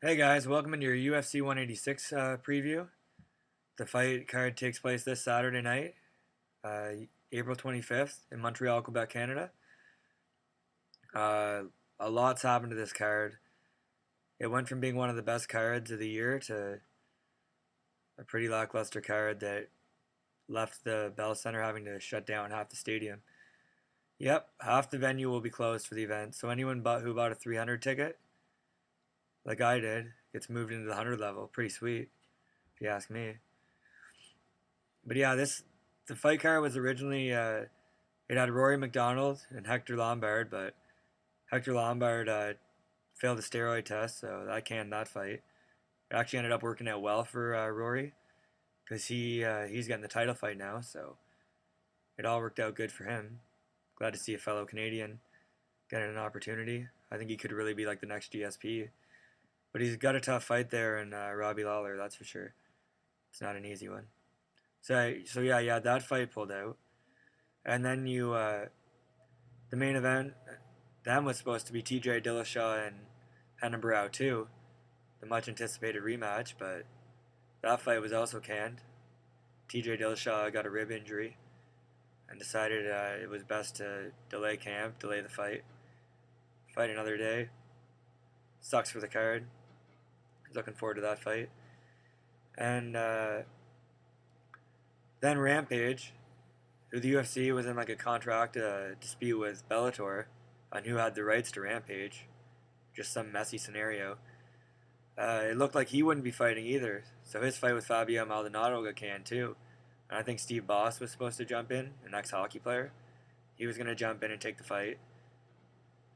Hey guys, welcome into your UFC 186 preview. The fight card takes place this Saturday night, April 25th in Montreal, Quebec, Canada. Uh, a lot's happened to this card. It went from being one of the best cards of the year to a pretty lackluster card that left the Bell Center having to shut down half the stadium. Yep, half the venue will be closed for the event, so anyone who bought a 300 ticket, like I did, gets moved into the 100 level. Pretty sweet, if you ask me. But yeah, the fight card was originally it had Rory McDonald and Hector Lombard, but Hector Lombard failed the steroid test, so I canned that fight. It actually ended up working out well for Rory because he's getting the title fight now, so it all worked out good for him. Glad to see a fellow Canadian getting an opportunity. I think he could really be like the next GSP, but he's got a tough fight there in Robbie Lawler, that's for sure. It's not an easy one. So yeah, that fight pulled out, and then the main event, then was supposed to be T.J. Dillashaw and Hannah Barrow too, the much anticipated rematch, but that fight was also canned. T.J. Dillashaw got a rib injury, and decided it was best to delay camp, delay the fight another day. Sucks for the card. Looking forward to that fight, and then Rampage, who the UFC was in like a contract dispute with Bellator on who had the rights to Rampage. Just some messy scenario. It looked like he wouldn't be fighting either, so his fight with Fabio Maldonado got canned too. And I think Steve Boss was supposed to jump in, an ex-hockey player. He was going to jump in and take the fight.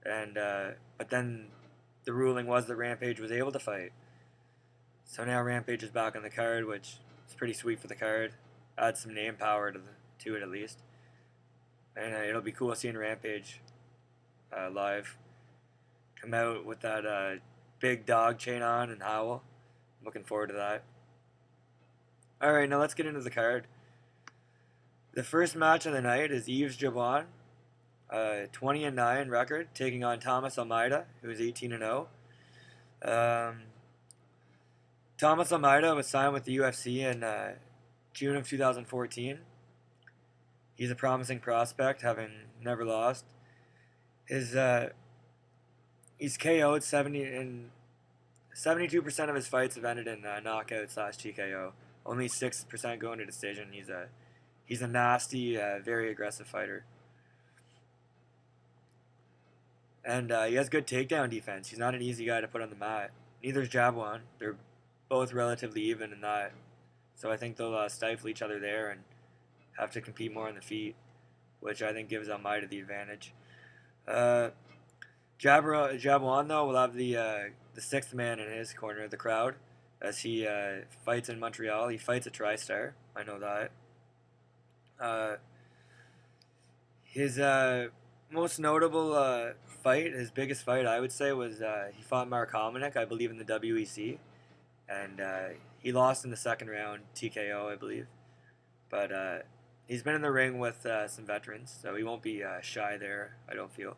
And but then the ruling was that Rampage was able to fight. So now Rampage is back on the card, which is pretty sweet for the card. Adds some name power to it at least. And it'll be cool seeing Rampage live. Come out with that big dog chain on and howl. Looking forward to that. Alright, now let's get into the card. The first match of the night is Yves Jabouin, 20-9 record, taking on Thomas Almeida, who's 18-0. Thomas Almeida was signed with the UFC in June of 2014. He's a promising prospect, having never lost. He's KO'd 72% of his fights have ended in knockout / TKO. Only 6% going to decision. He's a nasty, very aggressive fighter, and he has good takedown defense. He's not an easy guy to put on the mat. Neither is Jabouin. They're both relatively even in that, so I think they'll stifle each other there and have to compete more on the feet, which I think gives Almeida the advantage. Jabouin though will have the sixth man in his corner, the crowd, as he fights in Montreal. He fights a TriStar. I know that. His most notable fight, his biggest fight, I would say, was he fought Mark Hominick, I believe, in the WEC, and he lost in the second round, TKO, I believe. But he's been in the ring with some veterans, so he won't be shy there, I don't feel.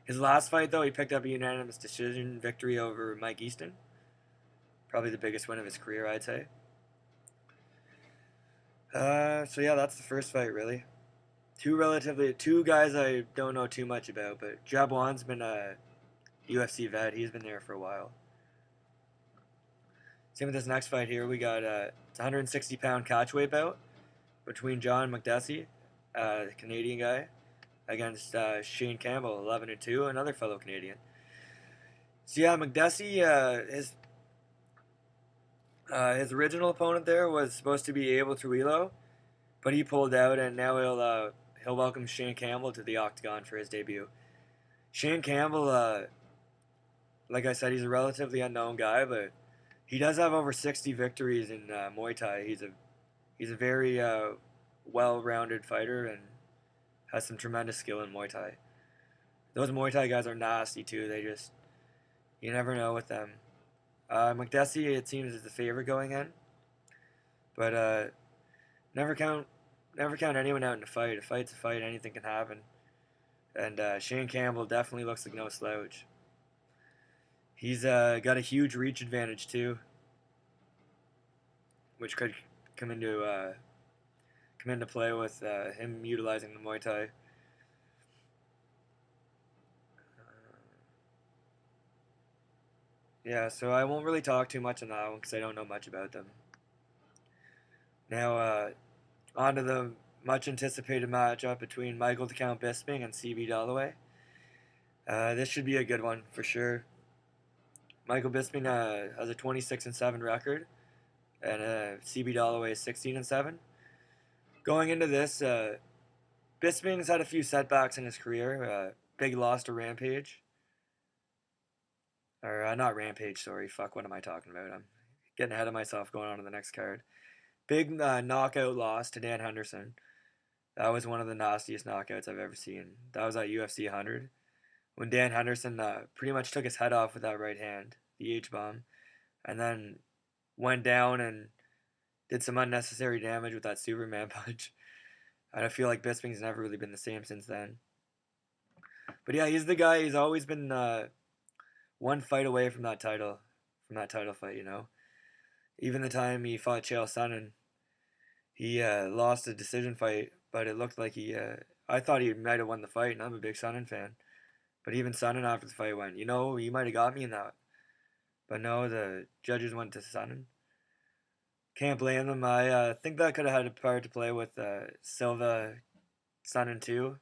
His last fight, though, he picked up a unanimous decision victory over Mike Easton. Probably the biggest win of his career, I'd say. So yeah, that's the first fight, really. Two guys I don't know too much about, but Jabouin's been a UFC vet. He's been there for a while. Same with this next fight here. We got it's a 160-pound catchweight bout between John Makdessi, the Canadian guy, against Shane Campbell, 11-2, another fellow Canadian. So yeah, Makdessi, his original opponent there was supposed to be Abel Trujillo, but he pulled out, and now he'll welcome Shane Campbell to the octagon for his debut. Shane Campbell, like I said, he's a relatively unknown guy, but he does have over 60 victories in Muay Thai. He's a very well-rounded fighter and has some tremendous skill in Muay Thai. Those Muay Thai guys are nasty too. You never know with them. Makdessi, it seems, is the favorite going in, but never count anyone out in a fight. A fight's a fight. Anything can happen. And Shane Campbell definitely looks like no slouch. He's got a huge reach advantage too, which could come into uh, come into play with him utilizing the Muay Thai. Yeah, so I won't really talk too much on that one because I don't know much about them. Now, on to the much anticipated matchup between Michael the Count Bisping and CB Dollaway. This should be a good one for sure. Michael Bisping has a 26-7 record, and CB Dollaway is 16-7. Going into this, Bisping's had a few setbacks in his career. Big loss to Rampage. Or, not Rampage, sorry. Fuck, what am I talking about? I'm getting ahead of myself going on to the next card. Big knockout loss to Dan Henderson. That was one of the nastiest knockouts I've ever seen. That was at UFC 100. When Dan Henderson pretty much took his head off with that right hand, the H-bomb, and then went down and did some unnecessary damage with that Superman punch. And I feel like Bisping's never really been the same since then. But yeah, he's the guy. He's always been one fight away from that title fight. You know, even the time he fought Chael Sonnen, he lost a decision fight, but it looked like he. I thought he might have won the fight, and I'm a big Sonnen fan. But even Sonnen after the fight went, you know, you might have got me in that. But no, the judges went to Sonnen. Can't blame them. I think that could have had a part to play with Silva, Sonnen too.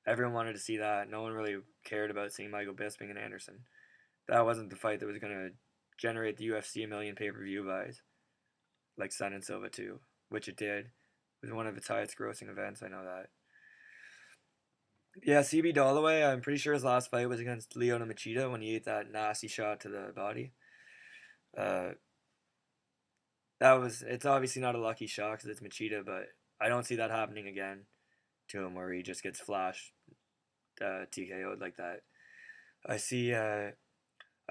Everyone wanted to see that. No one really cared about seeing Michael Bisping and Anderson. That wasn't the fight that was going to generate the UFC a million pay-per-view buys, like Sonnen Silva too, which it did. It was one of its highest grossing events, I know that. Yeah, CB Dollaway, I'm pretty sure his last fight was against Lyoto Machida when he ate that nasty shot to the body. It's obviously not a lucky shot because it's Machida, but I don't see that happening again to him where he just gets flashed TKO'd like that. I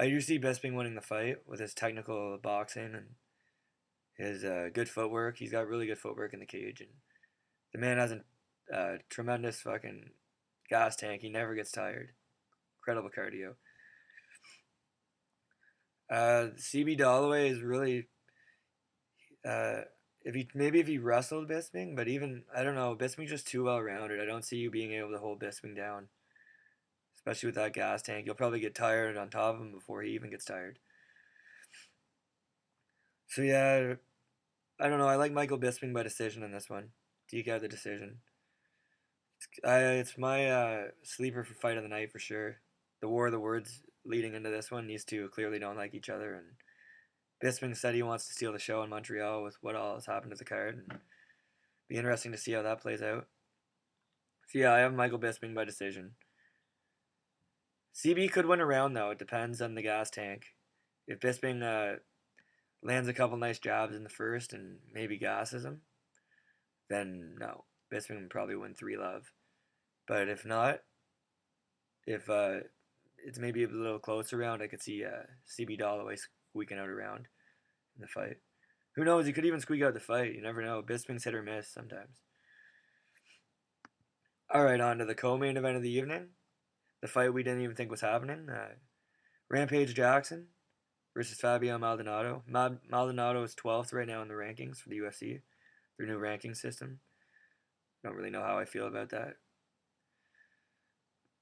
do see Bisping winning the fight with his technical boxing and his good footwork. He's got really good footwork in the cage, and the man has a tremendous fucking gas tank. He never gets tired. Incredible cardio. CB Dollaway is really if he wrestled Bisping, but even I don't know, Bisping's just too well rounded. I don't see you being able to hold Bisping down, especially with that gas tank. You'll probably get tired on top of him before he even gets tired. So yeah, I don't know. I like Michael Bisping by decision in this one. Deke out the decision. It's my sleeper for fight of the night for sure. The war of the words leading into this one. These two clearly don't like each other, and Bisping said he wants to steal the show in Montreal with what all has happened to the card, and be interesting to see how that plays out. So yeah, I have Michael Bisping by decision. CB could win a round though. It depends on the gas tank. If Bisping lands a couple nice jabs in the first and maybe gasses him, then no, Bisping would probably win 3-love. But if not, if it's maybe a little closer round, I could see CB Dollaway squeaking out a round in the fight. Who knows? He could even squeak out the fight. You never know. Bisping's hit or miss sometimes. All right, on to the co-main event of the evening. The fight we didn't even think was happening. Rampage Jackson versus Fabio Maldonado. Maldonado is 12th right now in the rankings for the UFC. Their new ranking system. Don't really know how I feel about that.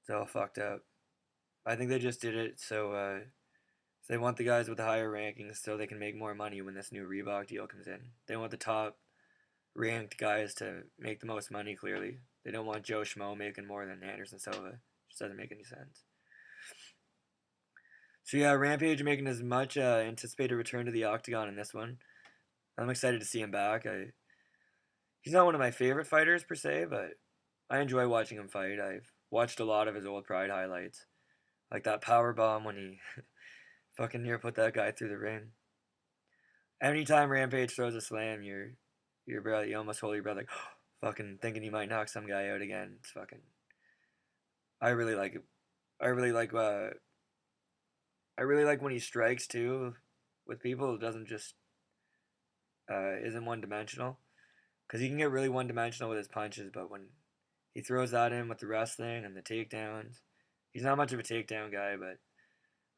It's all fucked up. I think they just did it so they want the guys with the higher rankings so they can make more money when this new Reebok deal comes in. They want the top ranked guys to make the most money, clearly. They don't want Joe Schmo making more than Anderson Silva. It just doesn't make any sense. So yeah, Rampage making as much anticipated return to the octagon in this one. I'm excited to see him back. He's not one of my favorite fighters per se, but I enjoy watching him fight. I've watched a lot of his old Pride highlights. Like that power bomb when he fucking near put that guy through the ring. Anytime Rampage throws a slam, your brother, you almost hold your brother like, fucking thinking he might knock some guy out again. It's fucking. I really like it. I really like when he strikes too, with people. It doesn't just isn't one dimensional, because he can get really one dimensional with his punches. But when he throws that in with the wrestling and the takedowns, he's not much of a takedown guy, but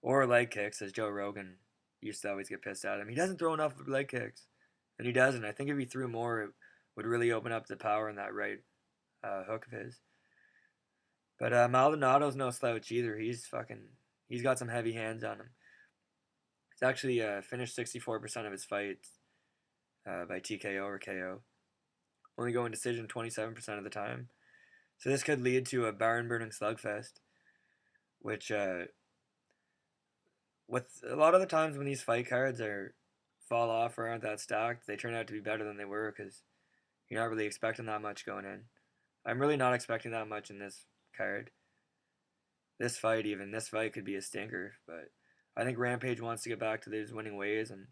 Or leg kicks, as Joe Rogan used to always get pissed at him. He doesn't throw enough leg kicks. And he doesn't. I think if he threw more, it would really open up the power in that right hook of his. But Maldonado's no slouch either. He's got some heavy hands on him. He's actually finished 64% of his fights by TKO or KO. Only going decision 27% of the time. So this could lead to a barn-burning slugfest, which with a lot of the times when these fight cards fall off or aren't that stacked, they turn out to be better than they were because you're not really expecting that much going in. I'm really not expecting that much in this card. This fight could be a stinker, but I think Rampage wants to get back to his winning ways, and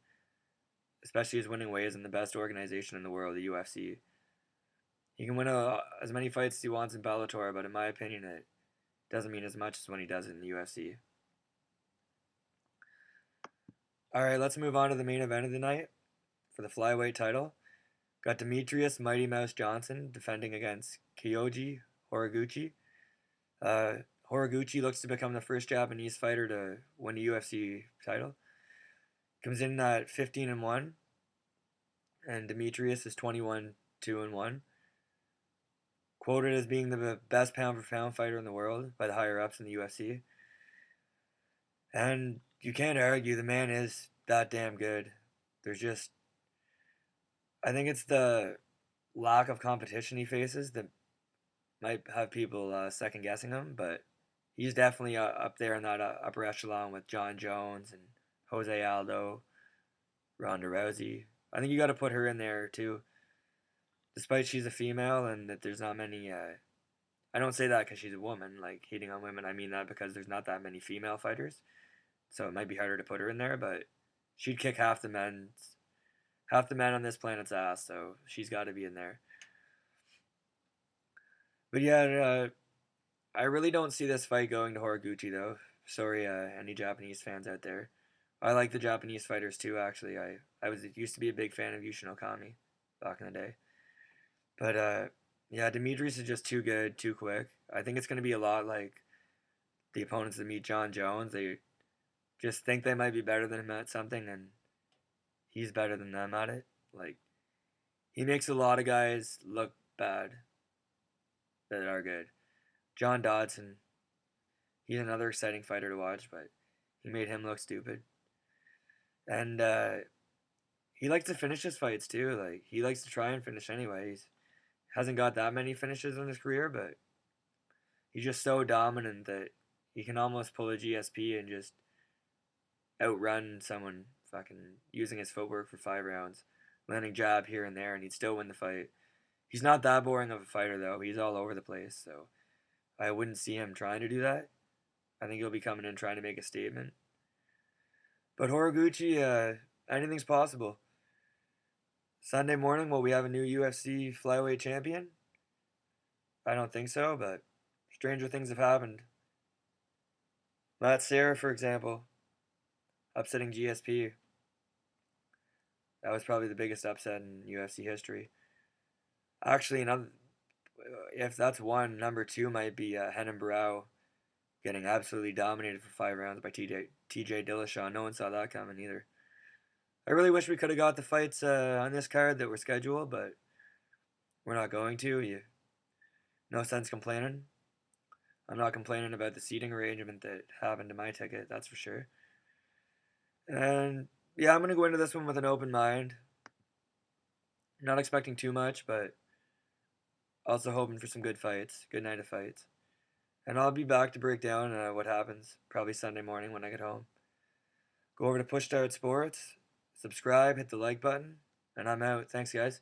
especially his winning ways in the best organization in the world, the UFC. He can win as many fights as he wants in Bellator, but in my opinion, it doesn't mean as much as when he does it in the UFC. Alright, let's move on to the main event of the night for the flyweight title. Got Demetrius Mighty Mouse Johnson defending against Kyoji Horiguchi. Horiguchi looks to become the first Japanese fighter to win a UFC title. Comes in at 15-1, and Demetrius is 21-2-1. Quoted as being the best pound-for-pound fighter in the world by the higher-ups in the UFC. And you can't argue, the man is that damn good. I think it's the lack of competition he faces that might have people second guessing him, but he's definitely up there in that upper echelon with John Jones and Jose Aldo, Ronda Rousey. I think you got to put her in there too, despite she's a female and that there's not many. I don't say that because she's a woman, like hating on women. I mean that because there's not that many female fighters, so it might be harder to put her in there. But she'd kick half the men on this planet's ass, so she's got to be in there. But yeah, I really don't see this fight going to Horiguchi though. Sorry, any Japanese fans out there. I like the Japanese fighters too. Actually, I used to be a big fan of Yushin Okami back in the day. But yeah, Demetrius is just too good, too quick. I think it's going to be a lot like the opponents that meet John Jones. They just think they might be better than him at something, and he's better than them at it. Like, he makes a lot of guys look bad that are good. John Dodson, he's another exciting fighter to watch, but he made him look stupid. And he likes to finish his fights too. Like, he likes to try and finish anyway. He hasn't got that many finishes in his career, but he's just so dominant that he can almost pull a GSP and just outrun someone fucking using his footwork for 5 rounds, landing jab here and there, and he'd still win the fight. He's not that boring of a fighter, though. He's all over the place, so I wouldn't see him trying to do that. I think he'll be coming in trying to make a statement. But Horiguchi, anything's possible. Sunday morning, will we have a new UFC flyweight champion? I don't think so, but stranger things have happened. Matt Serra, for example, upsetting GSP. That was probably the biggest upset in UFC history. Actually, if that's one, number 2 might be Henan Barao getting absolutely dominated for 5 rounds by TJ Dillashaw. No one saw that coming either. I really wish we could have got the fights on this card that were scheduled, but we're not going to. No sense complaining. I'm not complaining about the seating arrangement that happened to my ticket, that's for sure. And yeah, I'm going to go into this one with an open mind. Not expecting too much, but also hoping for some good fights, good night of fights. And I'll be back to break down what happens probably Sunday morning when I get home. Go over to Push Start Sports, subscribe, hit the like button, and I'm out. Thanks, guys.